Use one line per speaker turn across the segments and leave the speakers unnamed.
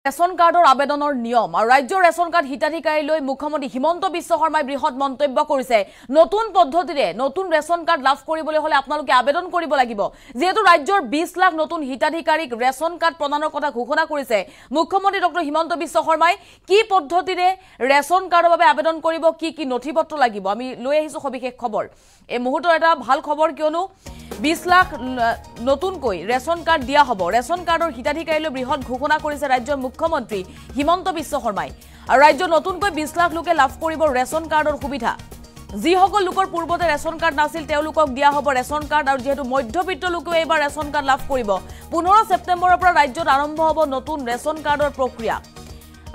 Ration কাৰ্ডৰ আবেদনৰ নিয়ম আৰু ৰাজ্যৰ ৰেশন কাৰ্ড হিতাধিকাৰীলৈ মুখ্যমন্ত্ৰী হিমন্ত বিশ্ব শৰ্মাই বৃহৎ মন্তব্য কৰিছে। নতুন পদ্ধতিৰে নতুন ৰেশন কাৰ্ড লাভ কৰিবলৈ হলে আপোনালোকে আবেদন কৰিব লাগিব। যেহেতু ৰাজ্যৰ 20 লাখ নতুন হিতাধিকাৰীক ৰেশন কাৰ্ড প্ৰদানৰ কথা ঘোষণা কৰিছে মুখ্যমন্ত্ৰী ডক্টৰ হিমন্ত বিশ্ব শৰ্মাই। কি পদ্ধতিৰে ৰেশন কাৰ্ডৰ বাবে আবেদন কৰিব, কি নথিপত্ৰ লাগিব, আমি লৈ আহিছো সবিশেষ খবৰ। এই মুহূৰ্তৰ এটা ভাল খবৰ, কিয়নো 20 লাখ নতুনকৈ ৰেশন কাৰ্ড দিয়া হ'ব। ৰেশন কাৰ্ডৰ হিতাধিকাৰীলৈ বৃহৎ ঘোষণা কৰিছে ৰাজ্যৰ মুখ্যমন্ত্ৰী হিমন্ত বিশ্ব শৰ্মাই। আৰু ৰাজ্যৰ নতুনকৈ 20 লাখ লোকে লাভ কৰিব ৰেশন কাৰ্ডৰ সুবিধা। যিসকল লোকৰ পূৰ্বতে ৰেশন কাৰ্ড নাছিল তেওঁলোকক দিয়া হ'ব ৰেশন কাৰ্ড। আৰু যেহেতু মধ্যবিত্ত লোকেও এইবাৰ ৰেশন কাৰ্ড লাভ কৰিব, 15 ছেপ্টেম্বৰৰ পৰা ৰাজ্যত আৰম্ভ হ'ব নতুন ৰেশন কাৰ্ডৰ প্ৰক্ৰিয়া।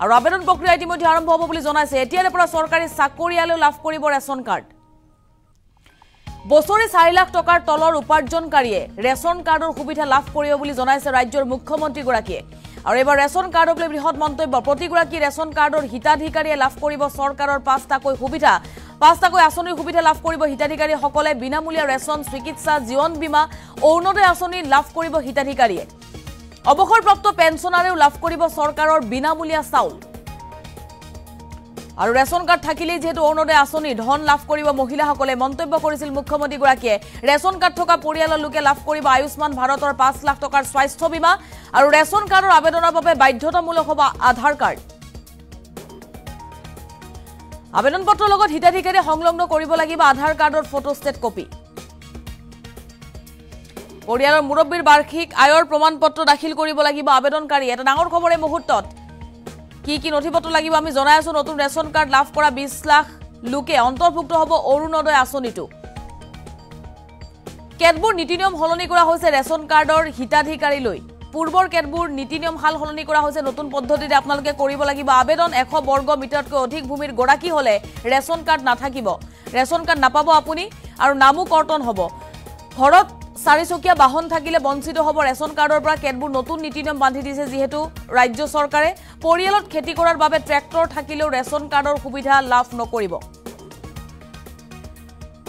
আৰু আবেদন প্ৰক্ৰিয়া ইতিমধ্যে আৰম্ভ হ'ব বুলি জনাইছে। এতিয়াৰে পৰা চৰকাৰী চাকৰিয়ালেও লাভ কৰিব ৰেশন কাৰ্ড। বছৰি 4 লাখ টকাৰ তলৰ উপাৰ্জনকাৰীয়ে ৰেশন কাৰ্ডৰ সুবিধা লাভ কৰিব বুলি জনাইছে ৰাজ্যৰ মুখ্যমন্ত্ৰীগৰাকীয়ে। আৰু এবাৰ ৰেশন কাৰ্ডক লৈ বৃহৎ মন্তব্য। প্ৰতিগৰাকী ৰেশন কাৰ্ডৰ হিতাধিকাৰীয়ে লাভ কৰিব চৰকাৰৰ 5টাকৈ সুবিধা। 5টাকৈ আঁচনিৰ সুবিধা লাভ কৰিব হিতাধিকাৰীসকলে। বিনামূলীয়া ৰেশন, চিকিৎসা, জীৱন বীমা, অৰুণোদয় আঁচনি লাভ কৰিব হিতাধিকাৰীয়ে। অৱসৰপ্ৰাপ্ত পেঞ্চনাৰেও লাভ কৰিব চৰকাৰৰ বিনামূলীয়া চাউল। আৰু ৰেশন কাৰ্ড থাকিলেই যেহেতু অৰুণোদয় আঁচনি ধন লাভ কৰিব মহিলাসকলে, মন্তব্য কৰিছিল মুখ্যমন্ত্ৰীগৰাকীয়ে। ৰেশন কাৰ্ড থকা পৰিয়ালৰ লোকে লাভ কৰিব আয়ুষ্মান ভাৰতৰ 5 লাখ টকাৰ স্বাস্থ্য বীমা। আৰু ৰেশন কাৰ্ডৰ আবেদনৰ বাবে বাধ্যতামূলক হ'ব আধাৰ কাৰ্ড। আবেদন পত্ৰৰ লগত হিতাধিকাৰীয়ে সংলগ্ন কৰিব লাগিব আধাৰ কাৰ্ডৰ ফটোষ্টেট কপি। পৰিয়ালৰ মুৰব্বীৰ বাৰ্ষিক আয়ৰ প্ৰমাণ পত্ৰ দাখিল কৰিব লাগিব আবেদনকাৰী। এটা ডাঙৰ খবৰ এই মুহূৰ্তত। কি নথিপত্ৰ লাগিব আমি জনাই আছো। নতুন ৰেশন কাৰ্ড লাভ কৰা 20 লাখ লোকে অন্তৰ্ভুক্ত হ'ব অৰুণোদয় আঁচনিটো। কেতবোৰ নীতি নিয়ম সলনি কৰা হৈছে ৰেশন কাৰ্ডৰ হিতাধিকাৰীলৈ। পূৰ্বৰ কেতবোৰ নীতি নিয়ম সাল সলনি কৰা হৈছে। নতুন পদ্ধতিৰে আপোনালোকে কৰিব লাগিব আবেদন। 100 বৰ্গ মিটাৰতকৈ অধিক ভূমিৰ গৰাকী হলে ৰেশন কাৰ্ড নাথাকিব, ৰেশন কাৰ্ড নাপাব আপুনি। আৰু নামো কৰ্তন হ'ব। ঘৰত 4 চকীয়া বাহন থাকিলে বঞ্চিত হ'ব ৰেশন কাৰ্ডৰ পৰা। কেতবোৰ নতুন নীতি নিয়ম বান্ধি দিছে যিহেতু ৰাজ্য চৰকাৰে। পৰিয়ালত খেতি কৰাৰ বাবে ট্ৰেক্টৰ থাকিলেও ৰেশন কাৰ্ডৰ সুবিধা লাভ নকৰিব।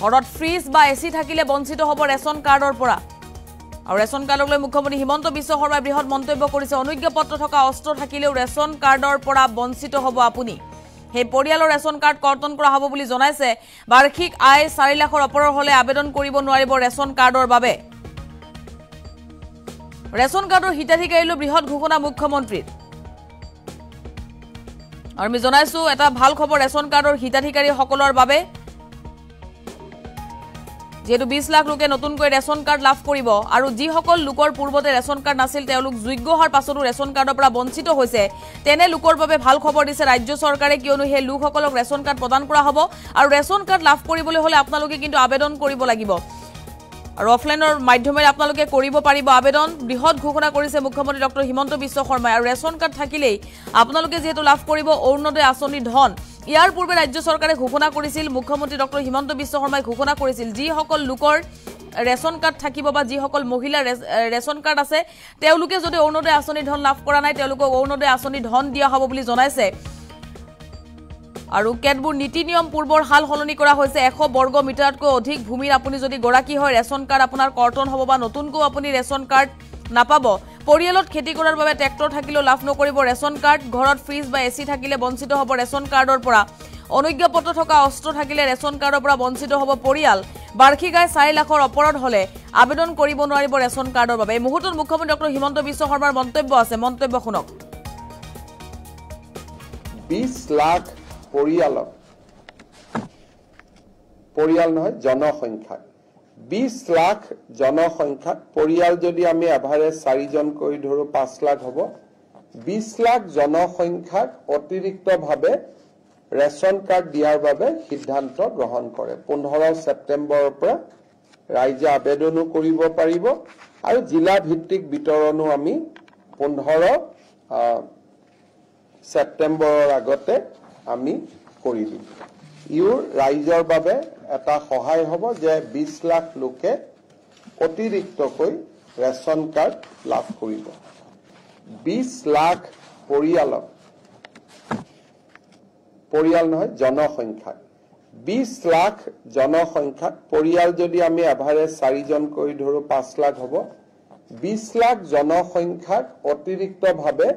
ঘৰত ফ্ৰিজ বা এচি থাকিলে বঞ্চিত হ'ব ৰেশন কাৰ্ডৰ পৰা। আৰু ৰেশন কাৰ্ডক লৈ মুখ্যমন্ত্ৰী হিমন্ত বিশ্ব শৰ্মাই বৃহৎ মন্তব্য কৰিছে। অনুজ্ঞাপত্ৰ থকা অস্ত্ৰ থাকিলেও ৰেশন কাৰ্ডৰ পৰা বঞ্চিত হ'ব আপুনি। সেই পৰিয়ালৰ ৰেশন কাৰ্ড কৰ্তন কৰা হ'ব বুলি জনাইছে। বাৰ্ষিক আয় 4 লাখৰ ওপৰৰ হলে আবেদন কৰিব নোৱাৰিব ৰেশন কাৰ্ডৰ বাবে। ৰেশন কাৰ্ডৰ হিতাধিকাৰীলৈ বৃহৎ ঘোষণা মুখ্যমন্ত্ৰীৰ। আৰু আমি জনাইছো এটা ভাল খবৰ ৰেশন কাৰ্ডৰ হিতাধিকাৰীসকলৰ বাবে। যেহেতু 20 লাখ লোকে নতুনকৈ ৰেশন কাৰ্ড লাভ কৰিব। আৰু যিসকল লোকৰ পূৰ্বতে ৰেশন কাৰ্ড নাছিল তেওঁলোক যোগ্য হোৱাৰ পাছতো ৰেশন কাৰ্ডৰ পৰা বঞ্চিত হৈছে, তেনে লোকৰ বাবে ভাল খবৰ দিছে ৰাজ্য চৰকাৰে। কিয়নো সেই লোকসকলক ৰেশন কাৰ্ড প্ৰদান কৰা হ'ব। আৰু ৰেশন কাৰ্ড লাভ কৰিবলৈ হলে আপোনালোকে কিন্তু আবেদন কৰিব লাগিব। আৰু অফলাইনৰ মাধ্যমেৰে আপোনালোকে কৰিব পাৰিব আবেদন। বৃহৎ ঘোষণা কৰিছে মুখ্যমন্ত্ৰী ডক্টৰ হিমন্ত বিশ্ব শৰ্মাই। আৰু ৰেশন কাৰ্ড থাকিলেই আপোনালোকে যিহেতু লাভ কৰিব অৰুণোদয় আঁচনি ধন। ইয়াৰ পূৰ্বে ৰাজ্য চৰকাৰে ঘোষণা কৰিছিল, মুখ্যমন্ত্ৰী ডক্টৰ হিমন্ত বিশ্ব শৰ্মাই ঘোষণা কৰিছিল, যিসকল লোকৰ ৰেশন কাৰ্ড থাকিব বা যিসকল মহিলাৰ ৰেশন কাৰ্ড আছে তেওঁলোকে যদি অৰুণোদয় আঁচনি ধন লাভ কৰা নাই তেওঁলোকক অৰুণোদয় আঁচনি ধন দিয়া হ'ব বুলি জনাইছে। আৰু কেতবোৰ নীতি নিয়ম পূৰ্বৰ হাল সলনি কৰা হৈছে। 100 বৰ্গ মিটাৰতকৈ অধিক ভূমিৰ আপুনি যদি গৰাকী হয় ৰেশন কাৰ্ড আপোনাৰ কৰ্তন হ'ব বা নতুনকৈ আপুনি ৰেশন কাৰ্ড নাপাব। পৰিয়ালত খেতি কৰাৰ বাবে ট্ৰেক্টৰ থাকিলেও লাভ নকৰিব ৰেশন কাৰ্ড। ঘৰত ফ্ৰিজ বা এচি থাকিলে বঞ্চিত হ'ব ৰেশন কাৰ্ডৰ পৰা। অনুজ্ঞাপত্ৰ থকা অস্ত্ৰ থাকিলে ৰেশন কাৰ্ডৰ পৰা বঞ্চিত হ'ব পৰিয়াল। বাৰ্ষিক আয় 4 লাখৰ ওপৰত হলে আবেদন কৰিব নোৱাৰিব ৰেশন কাৰ্ডৰ বাবে। এই মুহূৰ্তত মুখ্যমন্ত্ৰী ডক্টৰ হিমন্ত বিশ্ব শৰ্মাৰ মন্তব্য আছে, মন্তব্য শুনক।
20 লাখ পৰিয়ালক, পৰিয়াল নহয় জনসংখ্যা, 20 লাখ জনসংখ্যাত পৰিয়াল যদি আমি এভাৰেজ 4 জন কৰি ধৰো 5 লাখ হ'ব। 20 লাখ জনসংখ্যাক অতিৰিক্তভাৱে ৰেশন কাৰ্ড দিয়াৰ বাবে সিদ্ধান্ত গ্ৰহণ কৰে। 15 ছেপ্টেম্বৰৰ পৰা ৰাইজে আবেদনো কৰিব পাৰিব। আৰু জিলা ভিত্তিক বিতৰণো আমি 15 ছেপ্টেম্বৰৰ আগতে আমি কৰি দিম। ইউৰ ৰাইজৰ বাবে এটা সহায় হ'ব যে 20 লাখ লোকে অতিৰিক্তকৈ ৰেশন কাৰ্ড লাভ কৰিব। 20 লাখ পৰিয়ালক, পৰিয়াল নহয় জনসংখ্যা, 20 লাখ জনসংখ্যাত পৰিয়াল যদি আমি এভাৰেজ 4 জন কৰি ধৰো 5 লাখ হ'ব। 20 লাখ জনসংখ্যাক অতিৰিক্তভাৱে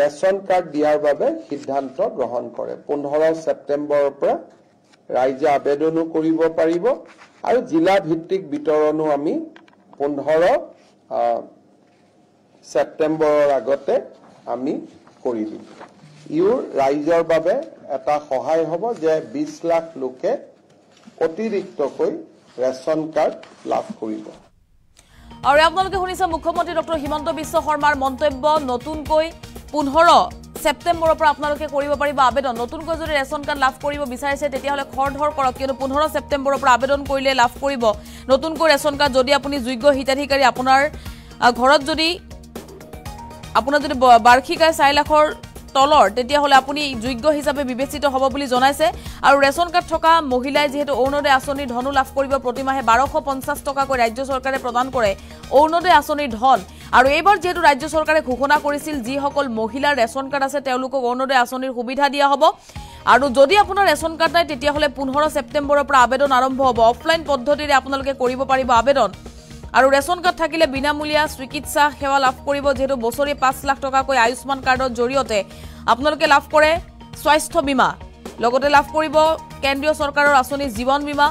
ৰেচন কাৰ্ড দিয়াৰ বাবে সিদ্ধান্ত গ্ৰহণ কৰে 15 ছেপ্টেম্বৰৰ পৰা ৰাইজে আবেদনো কৰিব পাৰিব আৰু জিলা ভিত্তিক বিতৰণো আমি 15 ছেপ্টেম্বৰৰ আগতে আমি কৰি দিম ইউৰ ৰাইজৰ বাবে এটা সহায় হ'ব যে 20 লাখ লোকে অতিৰিক্তকৈ ৰেচন কাৰ্ড লাভ কৰিব
আৰু আপোনালোকে শুনিছে মুখ্যমন্ত্ৰী ডক্টৰ হিমন্ত বিশ্ব শৰ্মাৰ মন্তব্য নতুনকৈ 15 ছেপ্টেম্বৰৰ পৰা আপোনালোকে কৰিব পাৰিব আবেদন নতুনকৈ যদি ৰেচন কাৰ্ড লাভ কৰিব বিচাৰিছে তেতিয়াহলে খৰধৰ কৰক কিয়নো 15 ছেপ্টেম্বৰৰ পৰা আবেদন কৰিলে লাভ কৰিব নতুনকৈ ৰেচন কাৰ্ড যদি আপুনি যোগ্য হিতাধিকাৰী আপোনাৰ ঘৰত যদি বাৰ্ষিক আয় 4 লাখৰ তলৰ তেতিয়াহলে আপুনি যোগ্য হিচাপে বিবেচিত হ'ব বুলি জনাইছে আৰু ৰেচন কাৰ্ড থকা মহিলাই যেহেতু অৰুণোদয় আঁচনিৰ ধনো লাভ কৰিব প্ৰতিমাহে 1250 টকাকৈ ৰাজ্য চৰকাৰে প্ৰদান কৰে অৰুণোদয় আঁচনিৰ ধন আৰু এইবাৰ যেহেতু ৰাজ্য চৰকাৰে ঘোষণা কৰিছিল যিসকল মহিলাৰ ৰেচন কাৰ্ড আছে তেওঁলোকক অৰুণোদয় আঁচনিৰ সুবিধা দিয়া হ'ব আৰু যদি আপোনাৰ ৰেচন কাৰ্ড নাই তেতিয়াহলে 15 ছেপ্টেম্বৰৰ পৰা আবেদন আৰম্ভ হ'ব অফলাইন পদ্ধতিৰে আপোনালোকে কৰিব পাৰিব আবেদন আৰু ৰেচন কাৰ্ড থাকিলে বিনামূলীয়া চিকিৎসা সেৱা লাভ কৰিব যেহেতু বছৰি 5 লাখ টকাকৈ আয়ুষ্মান কাৰ্ডৰ জৰিয়তে আপোনালোকে লাভ কৰে স্বাস্থ্য বীমা লগতে লাভ কৰিব কেন্দ্ৰীয় চৰকাৰৰ আঁচনি জীৱন বীমা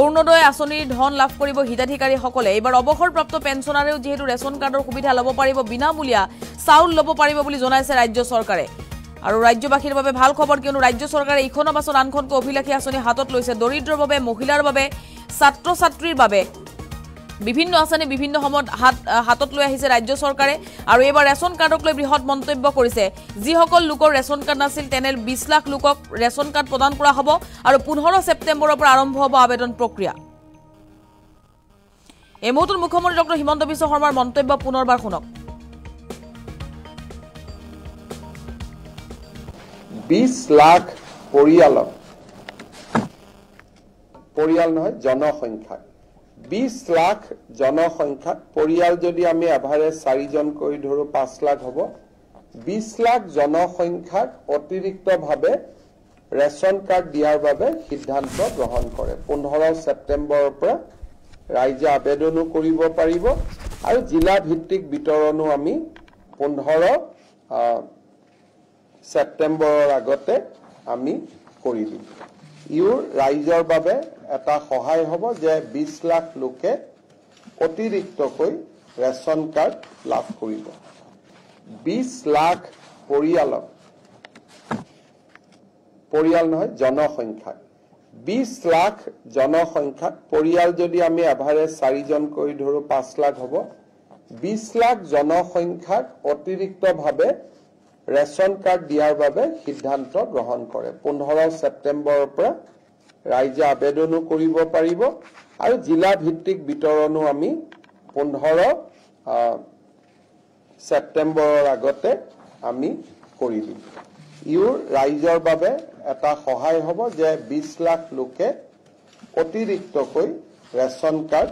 অৰুণোদয় আঁচনিৰ ধন লাভ কৰিব হিতাধিকাৰীসকলে এইবাৰ অৱসৰপ্ৰাপ্ত পেঞ্চনাৰেও যেহেতু ৰেচন কাৰ্ডৰ সুবিধা ল'ব পাৰিব বিনামূলীয়া চাউল ল'ব পাৰিব বুলি জনাইছে ৰাজ্য চৰকাৰে আৰু ৰাজ্যবাসীৰ বাবে ভাল খবৰ কিয়নো ৰাজ্য চৰকাৰে ইখনৰ পাছত আনখনকৈ অভিলাষী আঁচনি হাতত লৈছে দৰিদ্ৰৰ বাবে মহিলাৰ বাবে ছাত্ৰ ছাত্ৰীৰ বাবে বিভিন্ন আঁচনি বিভিন্ন সময়ত হাতত লৈ আহিছে ৰাজ্য চৰকাৰে আৰু এবাৰ ৰেচন কাৰ্ডক লৈ বৃহৎ মন্তব্য কৰিছে যিসকল লোকৰ ৰেচন কাৰ্ড নাছিল তেনে 20 লাখ লোকক ৰেচন কাৰ্ড প্ৰদান কৰা হ'ব আৰু 15 ছেপ্টেম্বৰৰ পৰা আৰম্ভ হ'ব আবেদন প্ৰক্ৰিয়া এই মুহূৰ্তত মুখ্যমন্ত্ৰী ডক্টৰ হিমন্ত বিশ্ব শৰ্মাৰ মন্তব্য পুনৰবাৰ শুনক
20 লাখ পৰিয়াল নহয় জনসংখ্যা 20 লাখ জনসংখ্যা পৰিয়াল যদি আমি এভাৰেজ 4 জন কৰি ধৰো 5 লাখ হ'ব 20 লাখ জনসংখ্যাক অতিৰিক্তভাৱে ৰেচন কাৰ্ড দিয়াৰ বাবে সিদ্ধান্ত গ্ৰহণ কৰে 15 ছেপ্টেম্বৰৰ পৰা ৰাইজে আবেদনো কৰিব পাৰিব আৰু জিলা ভিত্তিক বিতৰণো আমি 15 ছেপ্টেম্বৰৰ আগতে আমি কৰি দিম ইউৰ ৰাইজৰ বাবে এটা সহায় হ'ব যে 20 লাখ লোকে অতিৰিক্তকৈ ৰেচন কাৰ্ড লাভ কৰিব 20 লাখ পৰিয়াল নহয় জনসংখ্যা 20 লাখ জনসংখ্যা পৰিয়াল যদি আমি এভাৰেজ 4 জন কৰি ধৰো 5 লাখ হ'ব 20 লাখ জনসংখ্যাক অতিৰিক্তভাৱে ৰেচন কাৰ্ড দিয়াৰ বাবে সিদ্ধান্ত গ্ৰহণ কৰে 15 ছেপ্টেম্বৰৰ পৰা ৰাইজে আবেদনো কৰিব পাৰিব আৰু জিলা ভিত্তিক বিতৰণো আমি 15 ছেপ্টেম্বৰৰ আগতে আমি কৰি দিম ইউৰ ৰাইজৰ বাবে এটা সহায় হ'ব যে 20 লাখ লোকে অতিৰিক্তকৈ ৰেচন কাৰ্ড